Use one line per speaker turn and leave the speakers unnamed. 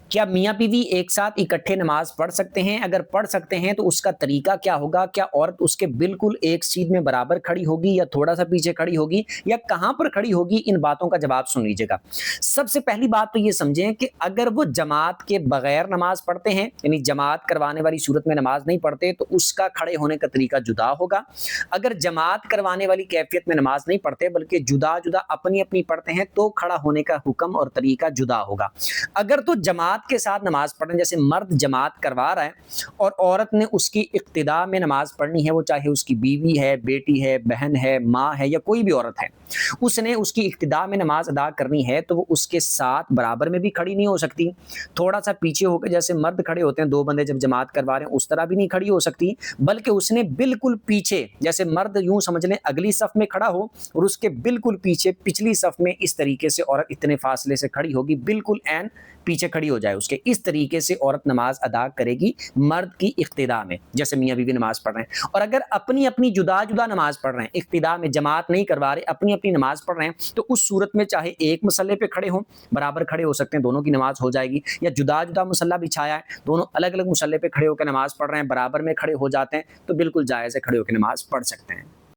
کیا میاں بیوی ایک ساتھ اکٹھے نماز پڑھ سکتے ہیں؟ اگر پڑھ سکتے ہیں تو اس کا طریقہ کیا ہوگا؟ کیا عورت اس کے بالکل ایک سیٹ میں برابر کھڑی ہوگی یا تھوڑا سا پیچھے کھڑی ہوگی یا کہاں پر کھڑی ہوگی؟ ان باتوں کا جواب سن لیجیے گا۔ سب سے پہلی بات تو یہ سمجھیں کہ اگر وہ جماعت کے بغیر نماز پڑھتے ہیں، یعنی جماعت کروانے والی صورت میں نماز نہیں پڑھتے، تو اس کا کھڑے ہونے کا طریقہ جدا ہوگا۔ اگر جماعت کروانے والی کیفیت میں نماز نہیں پڑھتے بلکہ جدا جدا اپنی اپنی پڑھتے ہیں تو کھڑا ہونے کا حکم اور طریقہ جدا ہوگا۔ اگر تو جماعت کے ساتھ نماز پڑھیں، جیسے مرد جماعت کروا رہا ہے اور عورت نے اس کی اقتداء میں نماز پڑھنی ہے، وہ چاہے اس کی بیوی ہے، بیٹی ہے، بہن ہے، ماں ہے یا کوئی بھی عورت ہے، اس نے اس کی اقتداء میں نماز ادا کرنی ہے تو وہ اس کے ساتھ برابر میں بھی کھڑی نہیں ہو سکتی، تھوڑا سا پیچھے ہو کے جیسے مرد کھڑے ہوتے ہیں دو بندے جب جماعت کروا رہے ہیں اس طرح بھی نہیں کھڑی ہو سکتی، بلکہ اس نے بالکل پیچھے، جیسے مرد یوں سمجھ لیں اگلی صف میں کھڑا ہو اور اس کے بالکل پیچھے پچھلی صف میں اس طریقے سے عورت اتنے فاصلے سے کھڑی ہوگی، بالکل عین پیچھے کھڑی ہو جائے اس کے، اس طریقے سے عورت نماز ادا کرے گی مرد کی اقتداء میں، جیسے میاں بیوی نماز پڑھ رہے ہیں۔ اور اگر اپنی اپنی جدا جدا نماز پڑھ رہے ہیں، اقتداء میں جماعت نہیں کروا رہے، اپنی اپنی نماز پڑھ رہے ہیں، تو اس صورت میں چاہے ایک مصلے پہ کھڑے ہوں، برابر کھڑے ہو سکتے ہیں، دونوں کی نماز ہو جائے گی، یا جدا جدا مصلی بچھایا ہے، دونوں الگ الگ مصلے پہ کھڑے ہو کے نماز پڑھ رہے ہیں، برابر میں کھڑے ہو جاتے ہیں، تو بالکل جائز ہے، کھڑے ہو کے نماز پڑھ سکتے ہیں۔